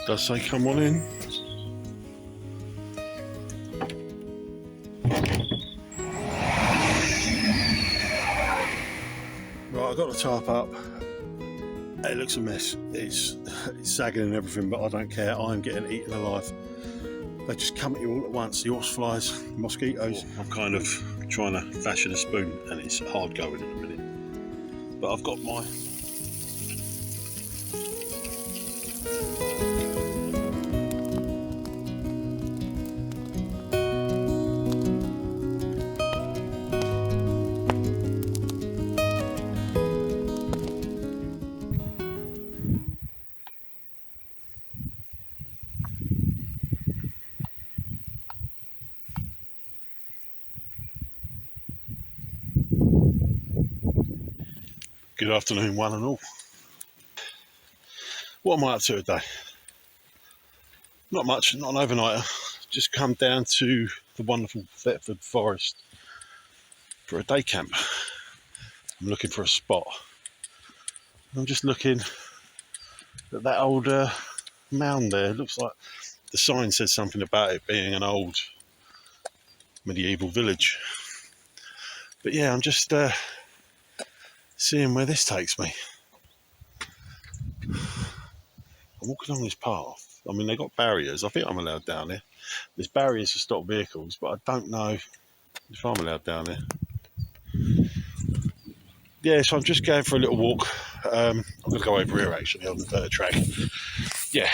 Does say come on in. Right, I got the tarp up. It looks a mess. It's sagging and everything, but I don't care. I'm getting eaten alive. They just come at you all at once. The horseflies, mosquitoes. I'm kind of trying to fashion a spoon, and it's hard going in a minute. But I've got my good afternoon, one and all. What am I up to today? Not much, not an overnighter. Just come down to the wonderful Thetford Forest for a day camp. I'm looking for a spot. I'm just looking at that old mound there. It looks like the sign says something about it being an old medieval village. But yeah, I'm just seeing where this takes me. I'm walking along this path. I mean, they got barriers. I think I'm allowed down there. There's barriers to stop vehicles, but I don't know if I'm allowed down there. Yeah, so I'm just going for a little walk. I'm going to go over here actually on the dirt track. Yeah,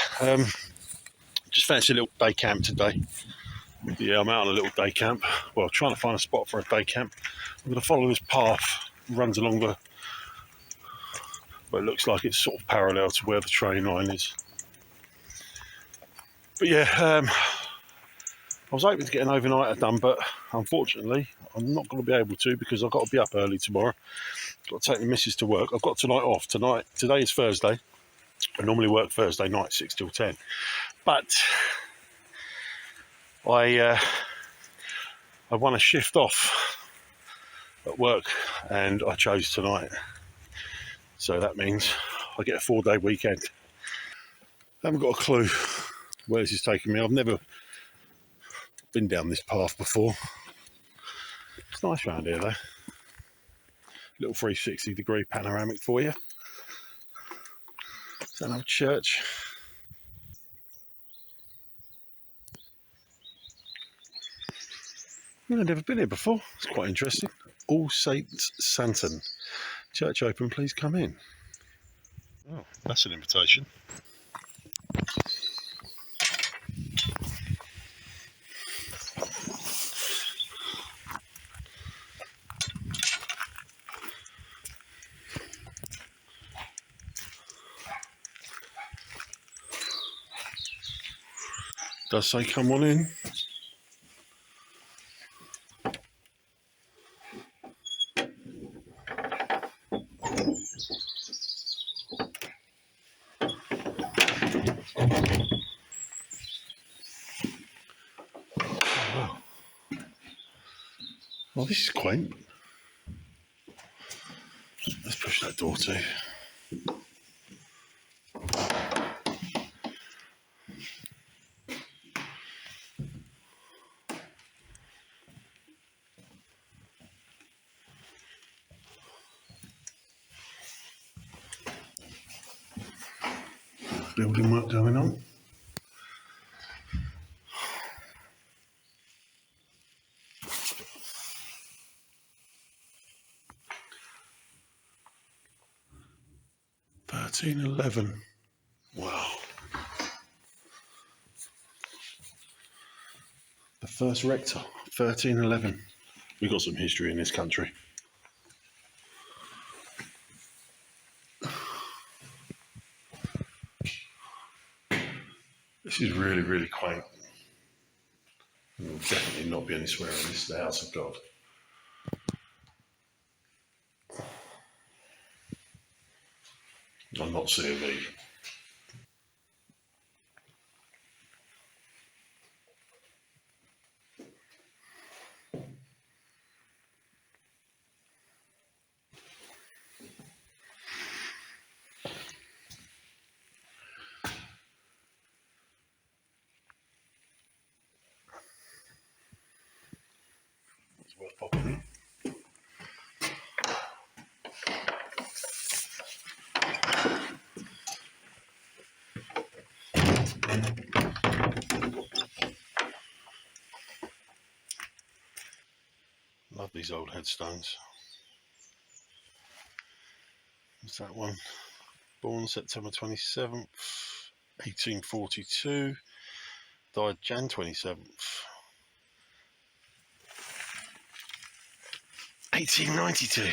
just fancy a little day camp today. Yeah, I'm out on a little day camp. Well, trying to find a spot for a day camp. I'm going to follow this path. It runs along the... But it looks like it's sort of parallel to where the train line is. But yeah, I was hoping to get an overnighter done, but unfortunately I'm not going to be able to because I've got to be up early tomorrow. Got to take the missus to work. I've got tonight off. Today is Thursday. I normally work Thursday night 6 till 10, but I won a shift off at work and I chose tonight, so that means I get a 4-day weekend. I haven't got a clue where this is taking me. I've never been down this path before. It's nice round here though. Little 360-degree panoramic for you. Is that an old church? I've never been here before. It's quite interesting. All Saints Santon. Church open, please come in. Oh, that's an invitation. Does say come on in. Oh, well, this is quaint. Let's push that door too. Building work going on. $13.11. Wow. The first rector, 1311. We've got some history in this country. This is really, really quaint. There will definitely not be any swearing. This is the house of God. I'm not C of E. Love these old headstones. What's that one? Born September 27th, 1842. Died Jan 27th, 1892.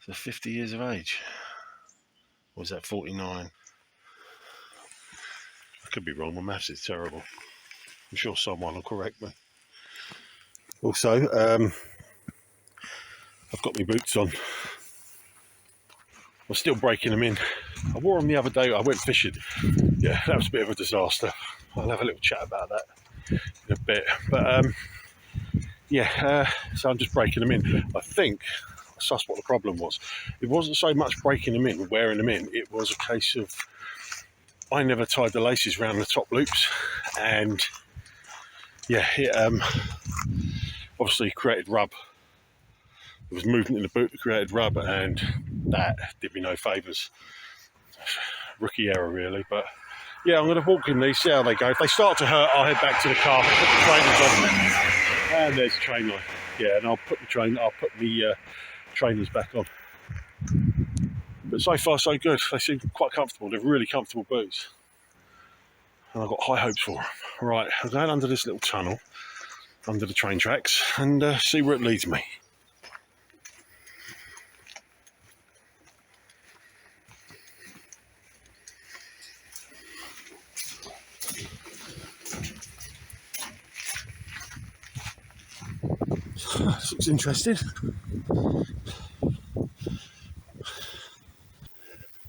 So 50 years of age. Or was that 49? I could be wrong, my maths is terrible. I'm sure someone will correct me. Also, I've got my boots on. I'm still breaking them in. I wore them the other day, I went fishing. Yeah, that was a bit of a disaster. I'll have a little chat about that in a bit. But so I'm just breaking them in. I think that's what the problem was. It wasn't so much breaking them in, wearing them in. It was a case of I never tied the laces around the top loops, and yeah, it obviously created rub. There was movement in the boot that created rub, and that did me no favours. Rookie error, really. But yeah, I'm going to walk in these, see how they go. If they start to hurt, I'll head back to the car, put the trainers on, and there's the train line. Yeah, and I'll put the trainers back on. But so far, so good. They seem quite comfortable. They're really comfortable boots, and I've got high hopes for them. Right, I'm going under this little tunnel, under the train tracks, and see where it leads me. This looks interesting.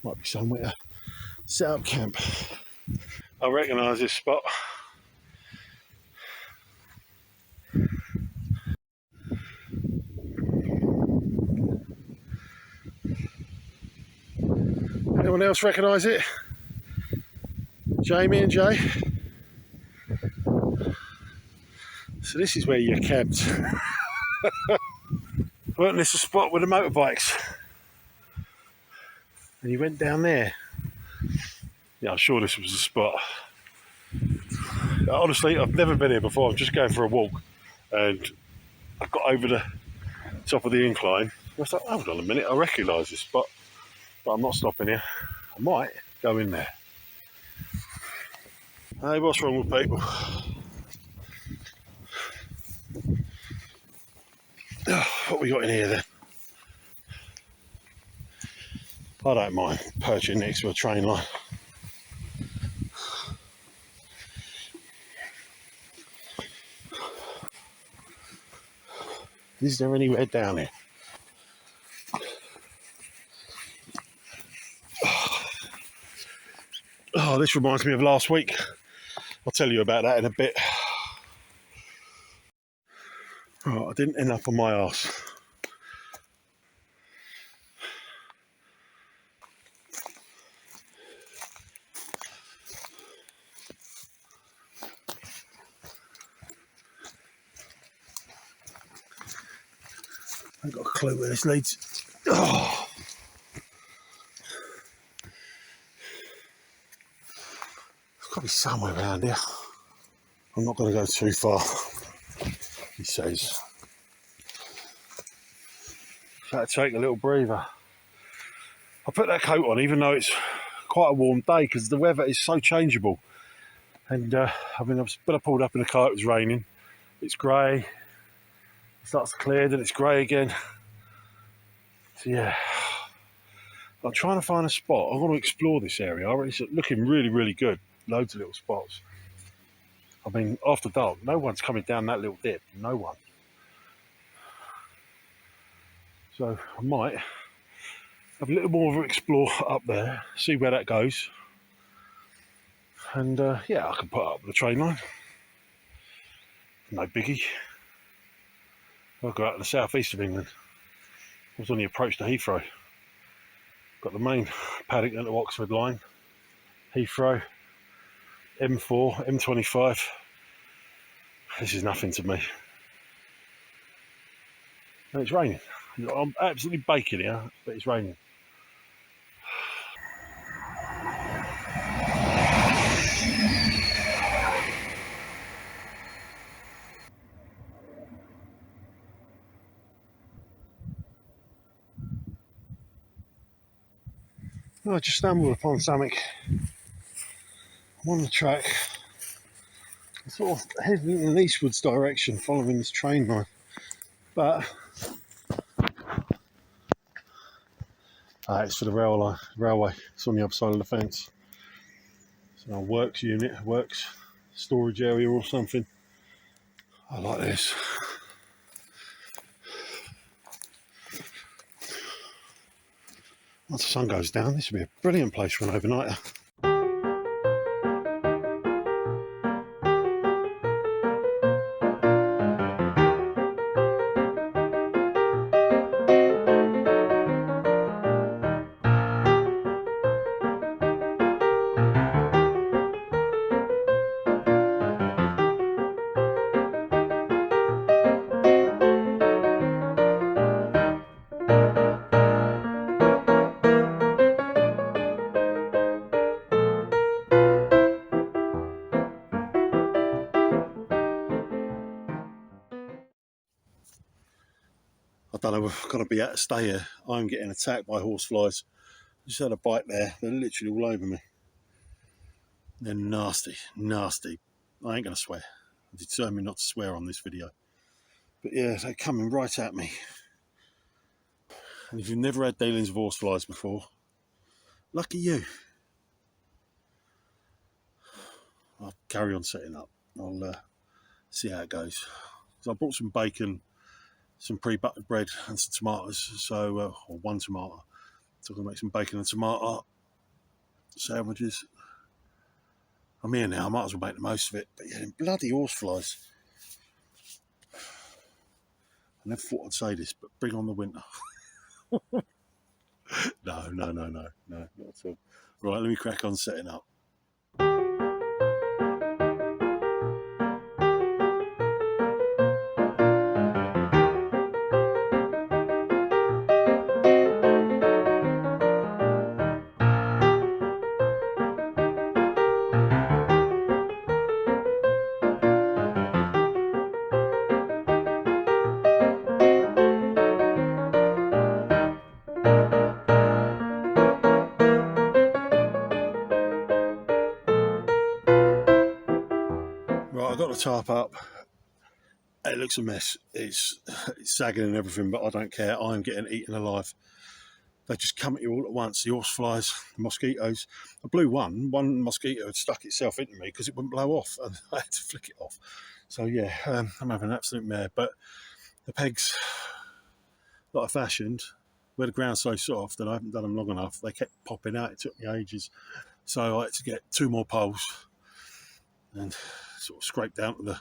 Might be somewhere to set up camp. I recognise this spot. Anyone else recognise it? Jamie and Jay? So this is where you're camped. Weren't this a spot with the motorbikes? And you went down there. Yeah, I'm sure this was a spot. Honestly, I've never been here before. I'm just going for a walk, and I got over the top of the incline. I thought, hold on a minute, I recognise this spot, but I'm not stopping here. I might go in there. Hey, what's wrong with people? What we got in here then? I don't mind perching next to a train line. Is there anywhere down here? Oh, this reminds me of last week. I'll tell you about that in a bit. Oh, I didn't end up on my arse. I ain't got a clue where this leads. Oh. It's got to be somewhere around here. I'm not going to go too far, he says. Better take a little breather. I put that coat on even though it's quite a warm day because the weather is so changeable. And when I pulled up in the car, it was raining. It's grey. It starts to clear, then it's grey again. So yeah, I'm trying to find a spot. I want to explore this area. It's looking really, really good. Loads of little spots. I mean, after dark, no one's coming down that little dip. No one. So I might have a little more of an explore up there, see where that goes. And yeah, I can put up the train line. No biggie. I'll go out to the southeast of England. I was on the approach to Heathrow. Got the main Paddington to Oxford line, Heathrow, M4, M25. This is nothing to me. And it's raining. I'm absolutely baking here, but it's raining. I just stumbled upon something. I'm on the track, sort of heading in an eastwards direction, following this train line. But it's for the railway. It's on the other side of the fence. It's a works unit, works storage area or something. I like this. Once the sun goes down, this would be a brilliant place for an overnighter. I don't know, we've got to be out to stay here. I'm getting attacked by horseflies. Just had a bite there. They're literally all over me. They're nasty, nasty. I ain't going to swear. I'm determined not to swear on this video. But yeah, they're coming right at me. And if you've never had dealings with horseflies before, lucky you. I'll carry on setting up. I'll see how it goes. So I brought some bacon, some pre-buttered bread and some tomatoes. So, or one tomato. So I'm going to make some bacon and tomato sandwiches. I'm here now, I might as well make the most of it. But yeah, bloody horseflies. I never thought I'd say this, but bring on the winter. No, not at all. Right, let me crack on setting up. Right, I got the tarp up. It looks a mess. It's sagging and everything, but I don't care. I'm getting eaten alive. They just come at you all at once. The horseflies, the mosquitoes. I blew one mosquito had stuck itself into me because it wouldn't blow off, and I had to flick it off. So yeah, I'm having an absolute mare. But the pegs that I fashioned, where the ground's so soft and I haven't done them long enough, they kept popping out. It took me ages. So I had to get 2 more poles and sort of scrape down to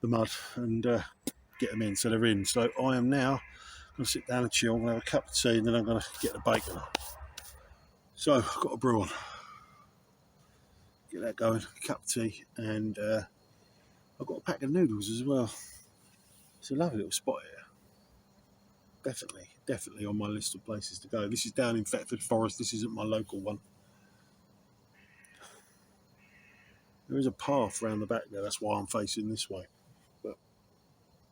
the mud and get them in. So they're in. So I am now going to sit down and chill and have a cup of tea, and then I'm going to get the bacon. So I've got a brew on. Get that going, cup of tea, and I've got a pack of noodles as well. It's a lovely little spot here. Definitely on my list of places to go. This is down in Thetford Forest. This isn't my local one. There is a path round the back there. That's why I'm facing this way. But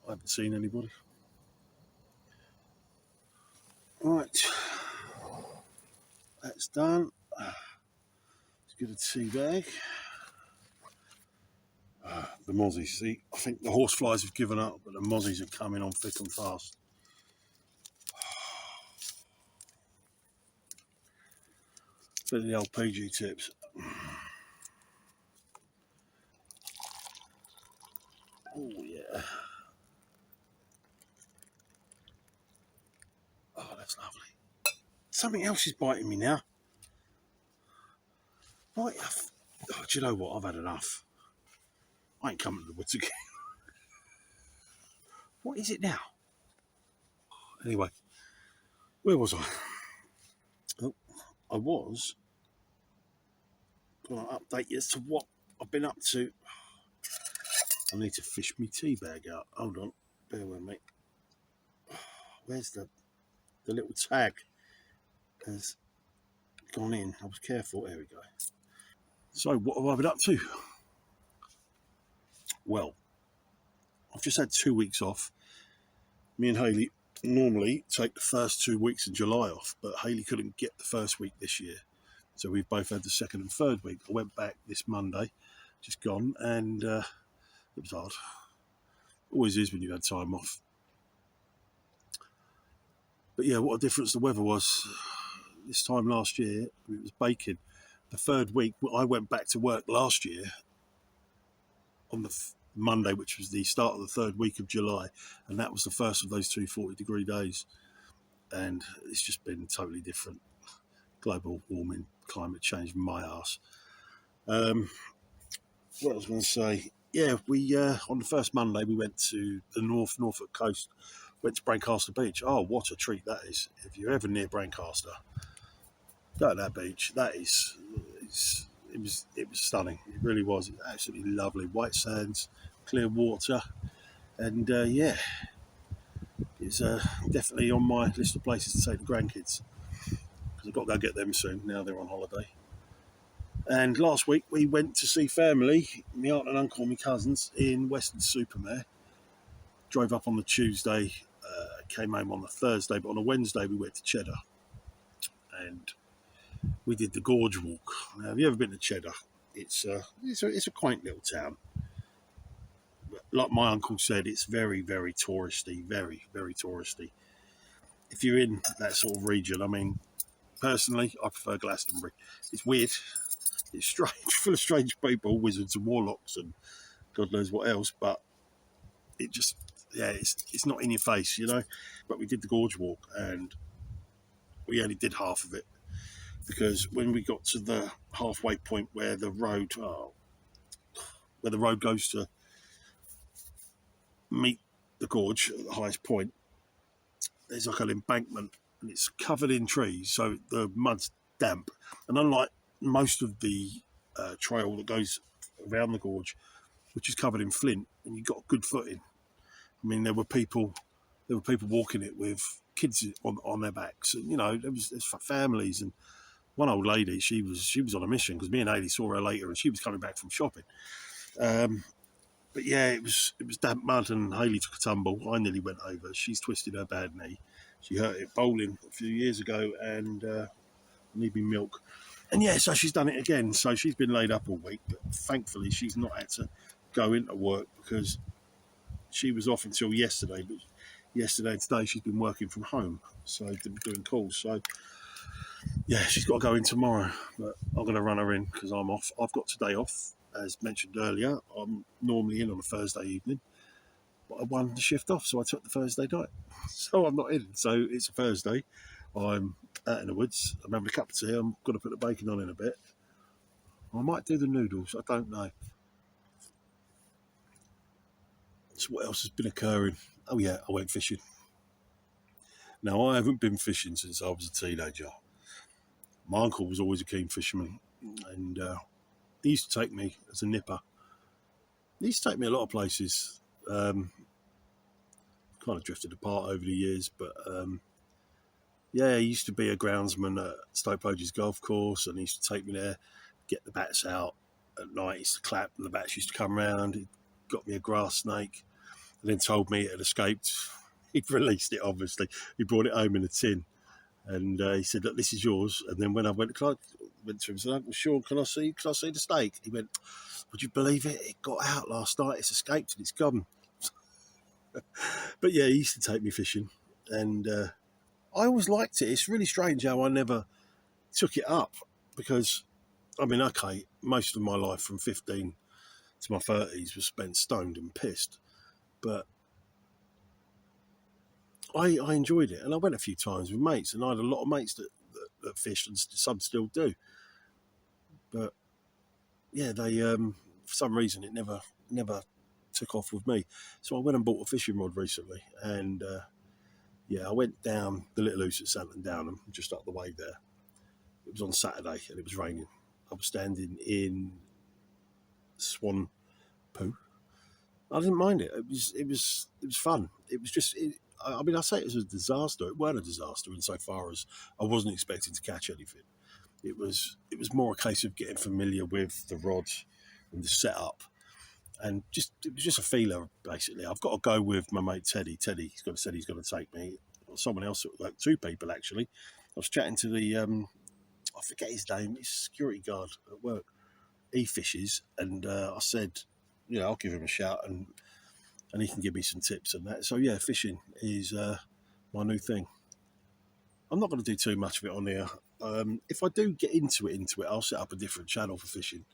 I haven't seen anybody. Right. That's done. Let's get a tea bag. The mozzies. See, I think the horseflies have given up, but the mozzies are coming on thick and fast. Bit of the old PG tips. Oh yeah. Oh, that's lovely. Something else is biting me now. Right. Oh, do you know what? I've had enough. I ain't coming to the woods again. What is it now? Anyway, where was I? Oh, I was going to update you as to what I've been up to. I need to fish my tea bag out. Hold on, bear with me. Where's the little tag? Has gone in. I was careful. There we go. So what have I been up to? Well, I've just had 2 weeks off. Me and Hayley normally take the first 2 weeks of July off, but Hayley couldn't get the first week this year. So we've both had the second and third week. I went back this Monday, just gone, and it was hard. Always is when you had time off. But yeah, what a difference the weather was. This time last year, it was baking. The third week, I went back to work last year on the Monday, which was the start of the third week of July, and that was the first of those 240-degree days. And it's just been totally different. Global warming, climate change, my arse. What I was going to say, yeah, we on the first Monday we went to the Norfolk coast, went to Brancaster Beach. Oh, what a treat that is! If you're ever near Brancaster, go to that beach. It was stunning. It really was. It was absolutely lovely. White sands, clear water, and yeah, it's definitely on my list of places to take the grandkids, because I've got to go get them soon. Now they're on holiday. And last week we went to see family, my aunt and uncle and my cousins in Weston-super-Mare. Drove up on the Tuesday, came home on the Thursday, but on a Wednesday we went to Cheddar. And we did the Gorge Walk. Now, have you ever been to Cheddar? It's a quaint little town. But like my uncle said, it's very, very touristy, very, very touristy. If you're in that sort of region, I mean, personally, I prefer Glastonbury. It's weird. It's strange, full of strange people, wizards and warlocks and God knows what else, but it just, yeah, it's not in your face, you know. But we did the Gorge Walk and we only did half of it, because when we got to the halfway point where the road goes to meet the gorge at the highest point, there's like an embankment and it's covered in trees, so the mud's damp. And unlike most of the trail that goes around the gorge, which is covered in flint, and you've got good footing. I mean, there were people walking it with kids on their backs, and you know, there's families. And one old lady, she was on a mission, because me and Ailey saw her later, and she was coming back from shopping. But yeah, it was damp mud, and Hayley took a tumble. I nearly went over. She's twisted her bad knee. She hurt it bowling a few years ago, and needed milk. And yeah, so she's done it again. So she's been laid up all week, but thankfully she's not had to go into work, because she was off until yesterday. But yesterday and today she's been working from home, so doing calls. So yeah, she's got to go in tomorrow, but I'm going to run her in because I'm off. I've got today off, as mentioned earlier. I'm normally in on a Thursday evening, but I won the shift off, so I took the Thursday night. So I'm not in. So it's a Thursday. I'm out in the woods. I'm having a cup of tea. I'm going to put the bacon on in a bit. I might do the noodles. I don't know. So what else has been occurring? Oh yeah, I went fishing. Now, I haven't been fishing since I was a teenager. My uncle was always a keen fisherman, and he used to take me as a nipper. He used to take me a lot of places. Kind of drifted apart over the years, but yeah, he used to be a groundsman at Stoke Poges Golf Course, and he used to take me there, get the bats out at night. He used to clap, and the bats used to come round. He got me a grass snake, and then told me it had escaped. He'd released it, obviously. He brought it home in a tin, and he said, "Look, this is yours." And then when I went to him and said, "Uncle Sean, can I see the snake?" He went, "Would you believe it? It got out last night. It's escaped and it's gone." But yeah, he used to take me fishing, and I always liked it. It's really strange how I never took it up, because, I mean, okay, most of my life from 15 to my 30s was spent stoned and pissed, but I enjoyed it, and I went a few times with mates, and I had a lot of mates that fished, and some still do. But yeah, they for some reason it never took off with me. So I went and bought a fishing rod recently, and yeah, I went down the Little Ouse at Santon Downham, just up the way there. It was on Saturday, and it was raining. I was standing in swan poo. I didn't mind it. It was fun. It was just. I mean, I say it was a disaster. It weren't a disaster insofar as I wasn't expecting to catch anything. It was more a case of getting familiar with the rod and the setup, and it was just a feeler basically. I've got to go with my mate Teddy. Teddy, said he's going to take me. Or someone else, like two people actually. I was chatting to the I forget his name. He's a security guard at work. He fishes, and I said, I'll give him a shout, and he can give me some tips and that. So yeah, fishing is my new thing. I'm not going to do too much of it on here. If I do get into it, I'll set up a different channel for fishing.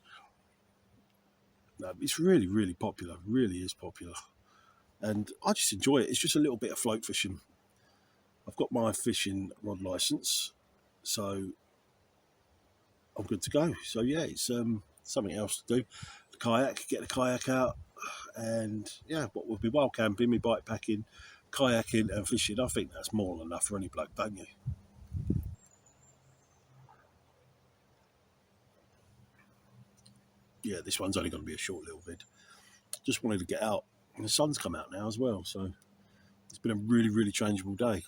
No, it's really, really popular. Really is popular, and I just enjoy it. It's just a little bit of float fishing. I've got my fishing rod license, so I'm good to go. So yeah, it's something else to do. The kayak, get the kayak out, and yeah, what would be wild camping, me bike packing, kayaking, and fishing. I think that's more than enough for any bloke, don't you? Yeah, this one's only going to be a short little vid. Just wanted to get out, and the sun's come out now as well, so it's been a really, really changeable day.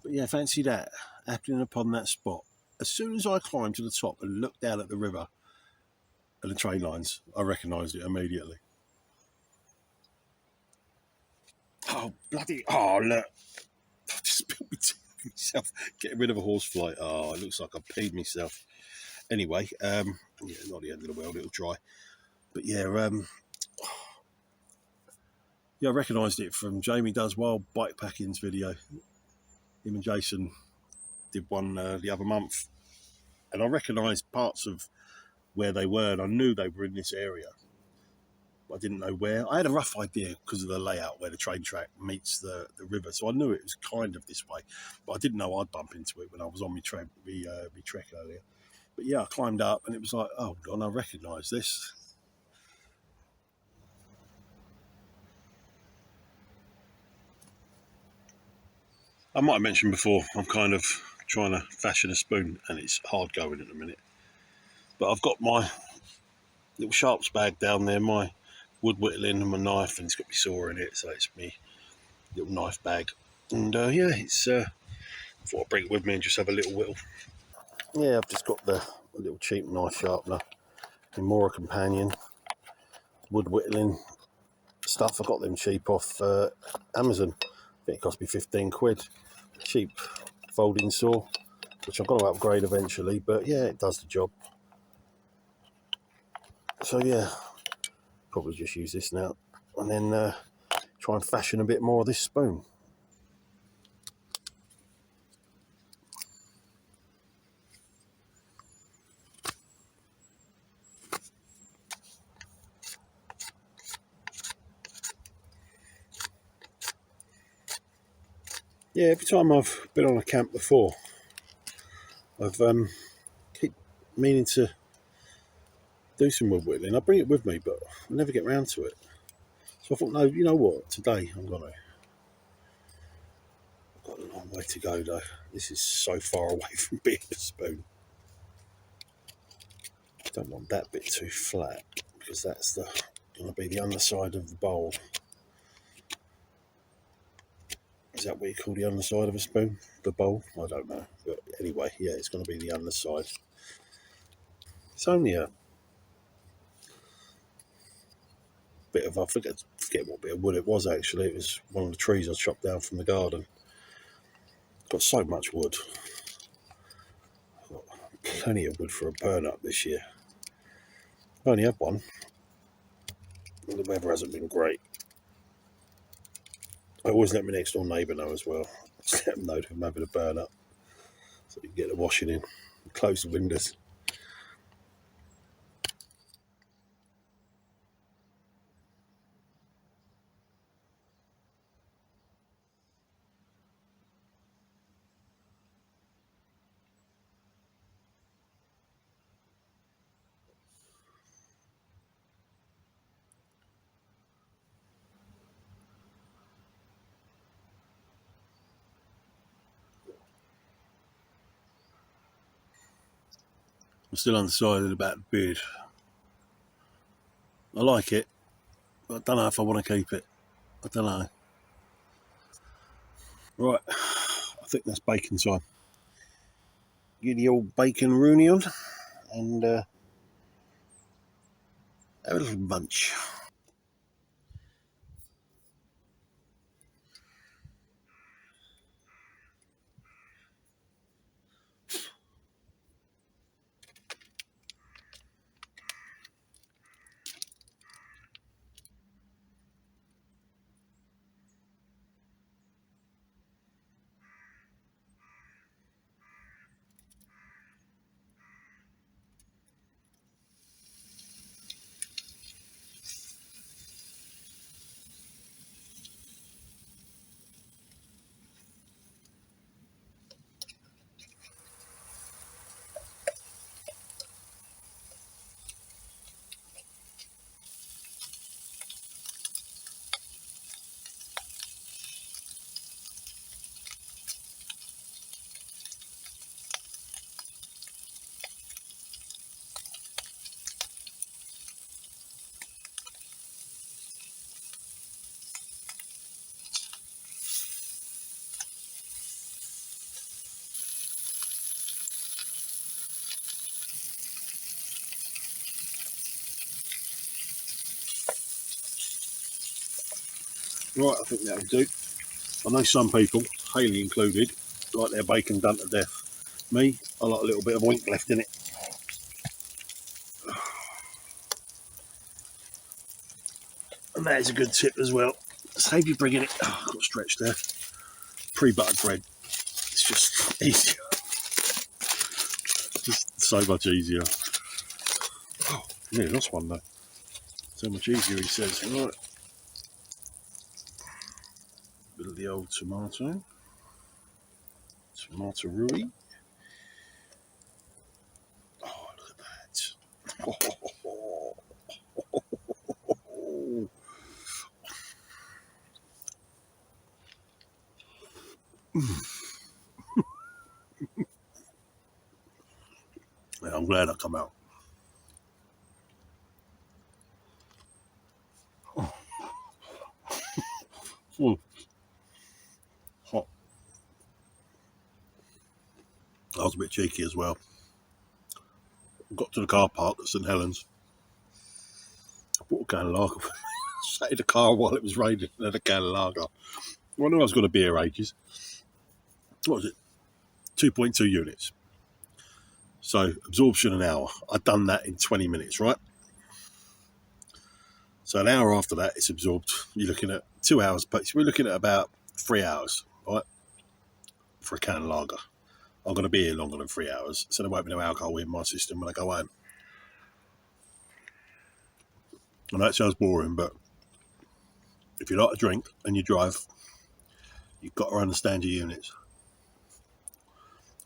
But yeah, fancy that happening upon that spot. As soon as I climbed to the top and looked down at the river and the train lines, I recognised it immediately. Oh, bloody... Oh, look. I just spilled myself getting rid of a horsefly. Oh, it looks like I peed myself. Anyway, yeah, not the end of the world, it'll dry. But yeah, I recognised it from Jamie Does Wild Bikepacking's video. Him and Jason did one the other month. And I recognised parts of where they were, and I knew they were in this area. But I didn't know where. I had a rough idea because of the layout where the train track meets the river, so I knew it was kind of this way. But I didn't know I'd bump into it when I was on my trek earlier. But yeah, I climbed up, and it was like, oh, and I recognise this. I might have mentioned before, I'm kind of trying to fashion a spoon, and it's hard going at the minute. But I've got my little sharps bag down there, my wood whittling and my knife, and it's got my saw in it, so it's my little knife bag. And yeah, it's thought I'd bring it with me and just have a little whittle. Yeah, I've just got the little cheap knife sharpener, the Mora Companion, wood whittling stuff. I got them cheap off Amazon. I think it cost me 15 quid. Cheap folding saw, which I've got to upgrade eventually, but yeah, it does the job. So yeah, probably just use this now, and then try and fashion a bit more of this spoon. Yeah, every time I've been on a camp before, I've keep meaning to do some wood whittling. I bring it with me, but I never get round to it. So I thought, no, you know what? Today I'm gonna. I've got a long way to go though. This is so far away from being a spoon. I don't want that bit too flat because that's going to be the underside of the bowl. Is that what you call the underside of a spoon? The bowl? I don't know. But anyway, yeah, it's going to be the underside. It's only a bit of, I forget what bit of wood it was actually. It was one of the trees I chopped down from the garden. Got so much wood. Got plenty of wood for a burn up this year. I only had one. The weather hasn't been great. I always let my next door neighbour know as well. Just let them know that I'm having a burn up, so you can get the washing in. Close the windows. I'm still undecided about the beard. I like it, but I don't know if I want to keep it. I don't know. Right, I think that's bacon time. Get the old bacon rooney on and have a little munch. Right, I think that'll do. I know some people, Hayley included, like their bacon done to death. Me, I like a little bit of oink left in it. And that is a good tip as well. Save you bringing it. Oh, I've got stretched there. Pre-buttered bread. It's just easier. Just so much easier. Oh, yeah, lost one though. So much easier, he says. Right. Bit of the old tomato. Tomato rui. Oh, look at that. Oh. Yeah, I'm glad I come out. Oh. Hot. I was a bit cheeky as well. Got to the car park at St Helens. I bought a can of lager. Sat in the car while it was raining and had a can of lager. Well, I knew I was going to be here ages. What was it? 2.2 units. So absorption an hour. I'd done that in 20 minutes, right? So an hour after that, it's absorbed. You're looking at 2 hours, but we're looking at about 3 hours, right? For a can of lager. I'm going to be here longer than 3 hours, so there won't be no alcohol in my system when I go home. I know it sounds boring, but if you like to drink and you drive, you've got to understand your units.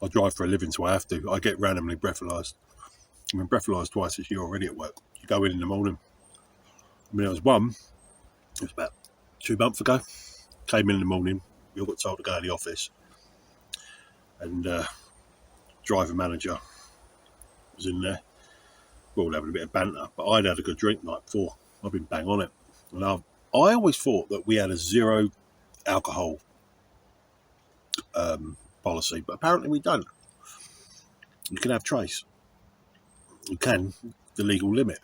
I drive for a living, so I have to. I get randomly breathalyzed. I mean, breathalyzed twice this year already at work. You go in the morning. I mean, there was one, it was about 2 months ago. Came in the morning, we all got told to go to the office. And driver manager was in there. We're all having a bit of banter, but I'd had a good drink the night before. I've been bang on it. And I always thought that we had a zero alcohol policy, but apparently we don't. You can have trace. You can, the legal limit.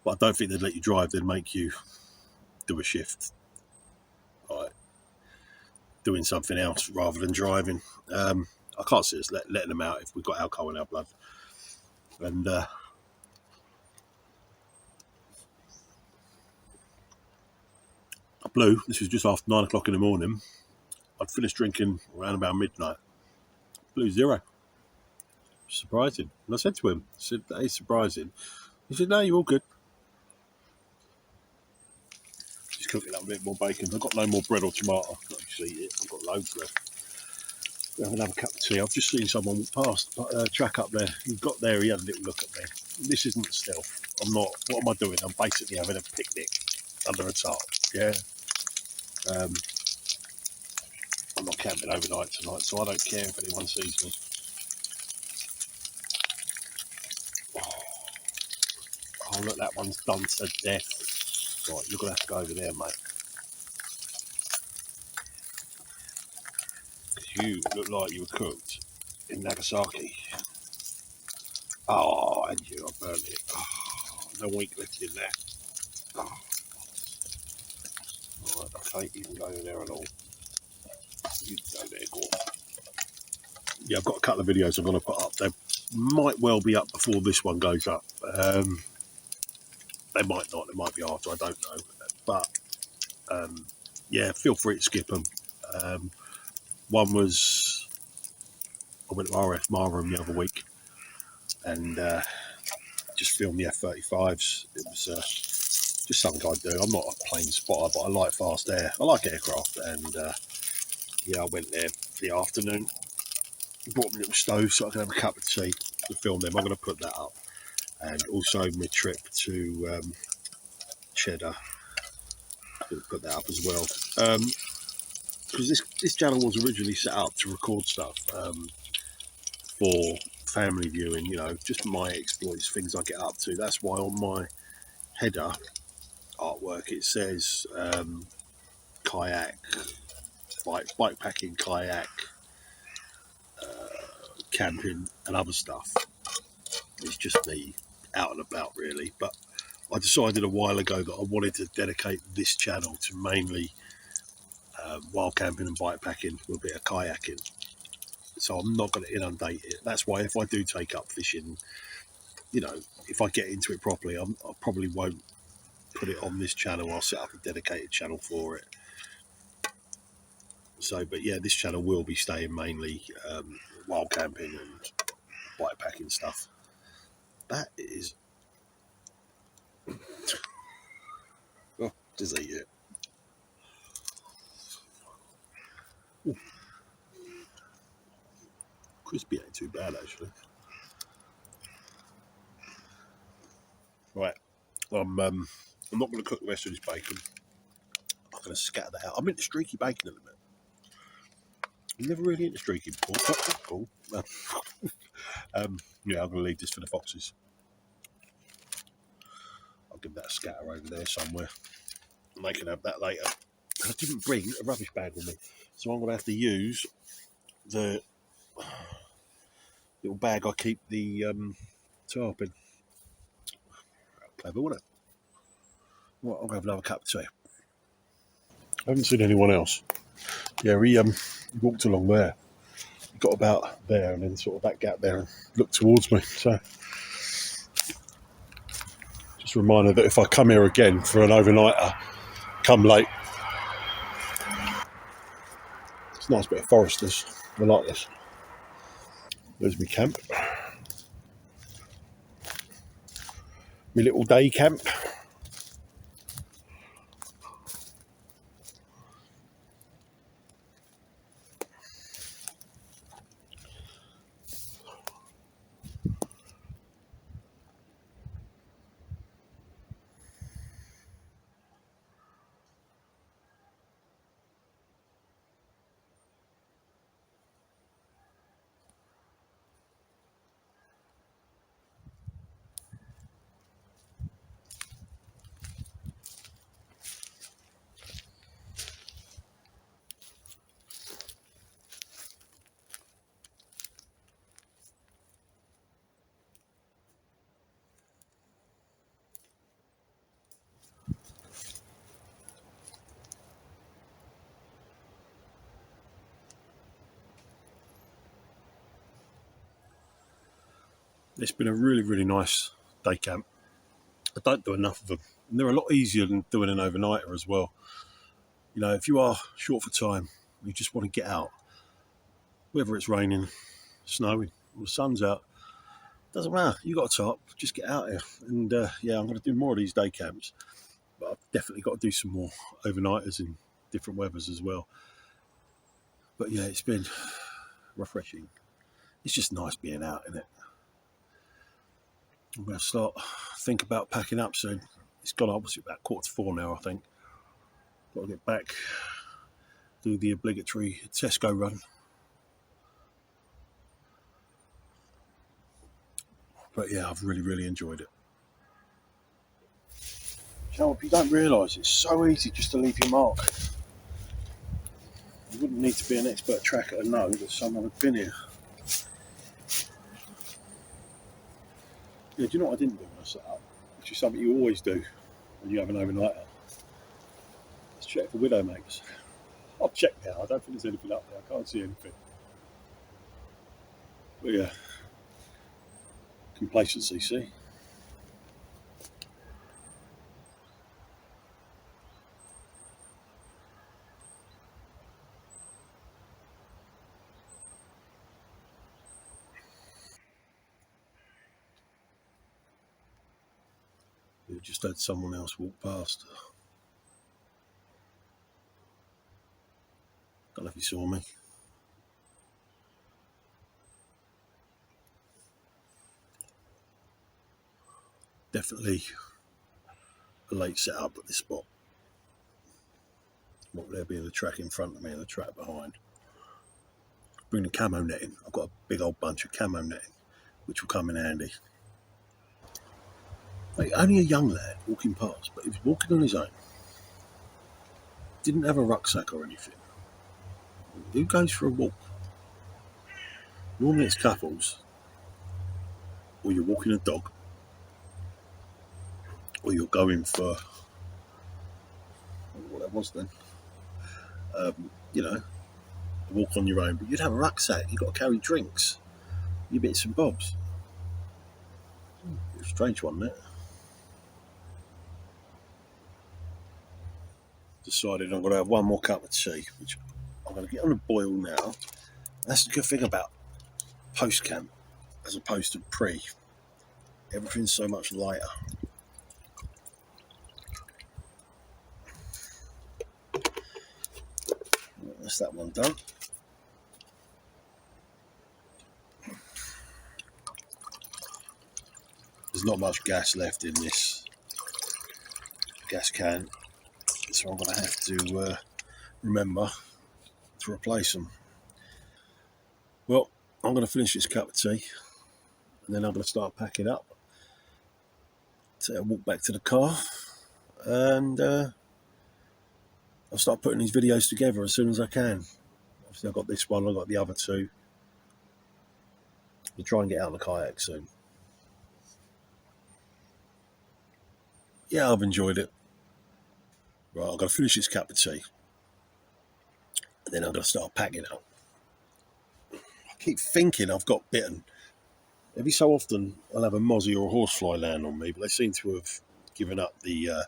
But I don't think they'd let you drive. They'd make you do a shift, like doing something else rather than driving. I can't see us letting them out if we've got alcohol in our blood. And Blue, this was just after 9 o'clock in the morning. I'd finished drinking around about midnight. Blue zero. Surprising. And I said to him, I said, that is surprising. He said, no, you're all good. Just cooking up a bit more bacon. I've got no more bread or tomato. I've got to eat it. I've got loads left. Have another cup of tea. I've just seen someone walk past, track up there. He got there, he had a little look at me. This isn't stealth. I'm not, what am I doing? I'm basically having a picnic under a tarp. Yeah. I'm not camping overnight tonight, so I don't care if anyone sees me. Oh, look, that one's done to death. Right, you're going to have to go over there, mate. You look like you were cooked in Nagasaki. Oh, and you, I burnt it. Oh, no weak left in that. Oh. Right, okay, you can go there and all. You can go there, go on. Yeah, I've got a couple of videos I'm going to put up. They might well be up before this one goes up. They might not. They might be after. I don't know. But yeah, feel free to skip them. One was I went to RF Marham the other week and just filmed the F-35s. It was just something I do. I'm not a plane spotter, but I like fast air. I like aircraft, and yeah, I went there for the afternoon. Brought me a little stove so I can have a cup of tea to film them. I'm going to put that up, and also my trip to Cheddar. I'm going to put that up as well. Because this channel was originally set up to record stuff for family viewing, you know, just my exploits, things I get up to. That's why on my header artwork it says kayak, bike packing, kayak, camping and other stuff. It's just me out and about really, but I decided a while ago that I wanted to dedicate this channel to mainly wild camping and bikepacking with a bit of kayaking. So I'm not going to inundate it. That's why if I do take up fishing, if I get into it properly, I probably won't put it on this channel. I'll set up a dedicated channel for it. So, but yeah, this channel will be staying mainly wild camping and bikepacking stuff. That is... Oh, just eat it. Ooh. Crispy ain't too bad, actually. Right. I'm not going to cook the rest of this bacon. I'm going to scatter that out. I'm into streaky bacon at the minute. I'm never really into streaky before. That's cool. Yeah, I'm going to leave this for the foxes. I'll give that a scatter over there somewhere. And they can have that later. I didn't bring a rubbish bag with me, so I'm going to have to use the little bag I keep the tarp in. Clever, wasn't it? Well, I'll have another cup of tea. I haven't seen anyone else. Yeah, he walked along there. He got about there and then sort of that gap there and looked towards me. So just a reminder that if I come here again for an overnighter, come late. It's a nice bit of foresters. I like this. There's my camp. My little day camp. It's been a really, really nice day camp. I don't do enough of them. And they're a lot easier than doing an overnighter as well. If you are short for time, you just want to get out. Whether it's raining, snowing, or the sun's out, doesn't matter. You got a top, just get out here. And yeah, I'm going to do more of these day camps. But I've definitely got to do some more overnighters in different weathers as well. But yeah, it's been refreshing. It's just nice being out, isn't it? I'm going to think about packing up soon. It's gone obviously about 3:45 now, I think. Got to get back, do the obligatory Tesco run. But yeah, I've really, really enjoyed it. If you don't realise, it's so easy just to leave your mark. You wouldn't need to be an expert tracker to know that someone had been here. Yeah, do you know what I didn't do when I set up? Which is something you always do when you have an overnighter. Let's check for widowmakers. I've checked now, I don't think there's anything up there, I can't see anything. But yeah, complacency, see? We just had someone else walk past. Don't know if he saw me. Definitely a late setup at this spot. What would there be, the track in front of me and the track behind? Bring the camo netting. I've got a big old bunch of camo netting, which will come in handy. Like, only a young lad walking past, but he was walking on his own. Didn't have a rucksack or anything. Who goes for a walk? Normally it's couples, or you're walking a dog, or you're going for, I don't know what that was then, you know, walk on your own. But you'd have a rucksack. You've got to carry drinks, your bits and bobs. It's a strange one, that. Decided I'm going to have one more cup of tea, which I'm going to get on a boil now. That's the good thing about post-camp as opposed to pre. Everything's so much lighter. That's that one done. There's not much gas left in this gas can, so I'm going to have to remember to replace them. Well, I'm going to finish this cup of tea, and then I'm going to start packing up. So I'll walk back to the car, and I'll start putting these videos together as soon as I can. Obviously, I've got this one, I've got the other two. We'll try and get out on the kayak soon. Yeah, I've enjoyed it. Right, I'm going to finish this cup of tea, and then I'm going to start packing up. I keep thinking I've got bitten. Every so often, I'll have a mozzie or a horsefly land on me, but they seem to have given up the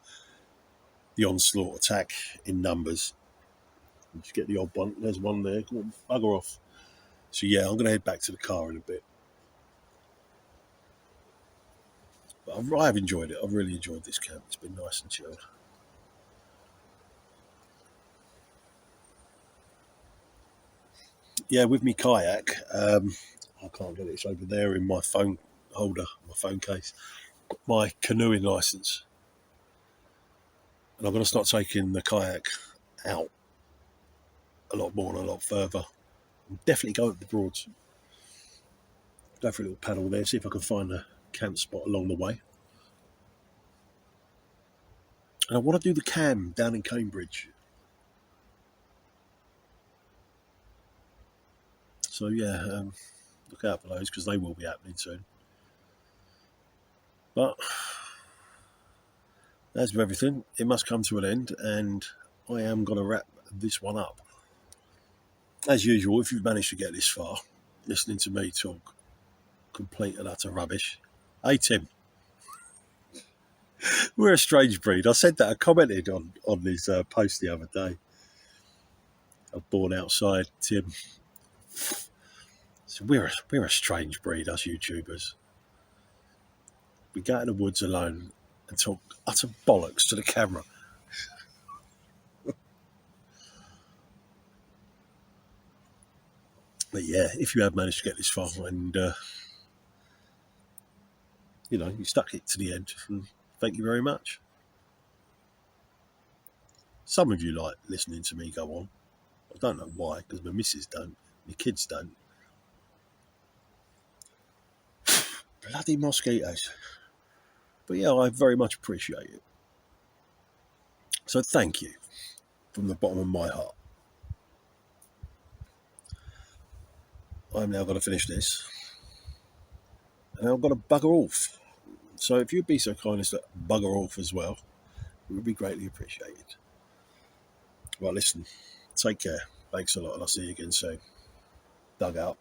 onslaught attack in numbers. You just get the odd one. There's one there. Come on, bugger off. So yeah, I'm going to head back to the car in a bit. But I've enjoyed it. I've really enjoyed this camp. It's been nice and chilled. Yeah, with me kayak, I can't get it. It's over there in my phone holder, my phone case. My canoeing licence. And I'm going to start taking the kayak out a lot more and a lot further. I'm definitely go up the Broads. Go for a little paddle there, see if I can find a camp spot along the way. And I want to do the cam down in Cambridge. So yeah, look out for those because they will be happening soon. But as with everything, it must come to an end, and I am going to wrap this one up. As usual, if you've managed to get this far, listening to me talk complete and utter rubbish. Hey Tim, we're a strange breed. I said that, I commented on his post the other day. I was born outside, Tim. So we're a strange breed, us YouTubers. We go in the woods alone and talk utter bollocks to the camera. But yeah, if you have managed to get this far and you stuck it to the end, thank you very much. Some of you like listening to me go on. I don't know why, because my missus don't, my kids don't. Bloody mosquitoes. But yeah, I very much appreciate it. So thank you from the bottom of my heart. I'm now going to finish this. And I've got to bugger off. So if you'd be so kind as to bugger off as well, it would be greatly appreciated. Well, listen, take care. Thanks a lot, and I'll see you again soon. Dug out.